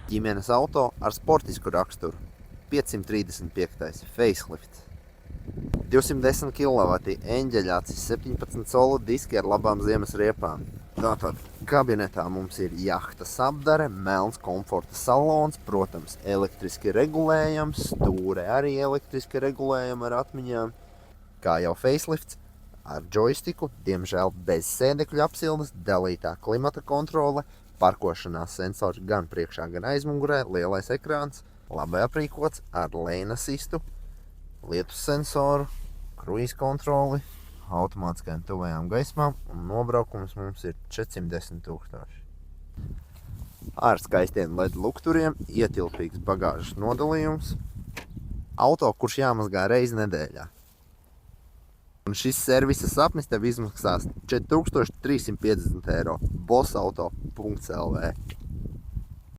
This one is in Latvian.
Ģimenes auto ar sportisku raksturu. 535. Facelifts. 210 kW eņģeļacis 17 solu diski ar labām ziemas riepām. Tātad kabinetā mums ir jahtas apdare, melns komforta salons, protams, elektriski regulējams, stūre arī elektriski regulējama ar atmiņām. Kā jau facelifts, ar joystiku, diemžēl bez sēdekļu apsildes, dalītā klimata kontrole, parkošanās sensors gan priekšā, gan aizmugurē, lielais ekrāns, labi aprīkots ar lane asistu, lietus sensoru, kruīz kontroli, automātiskajām tuvajām gaismām un nobraukums mums ir 410 000. Ar skaistiem LED lukturiem, ietilpīgs bagāžas nodalījums, auto, kurš jāmazgā reizi nedēļā. Un šis servisa sapnis tev izmaksās 4350 €. bossauto.lv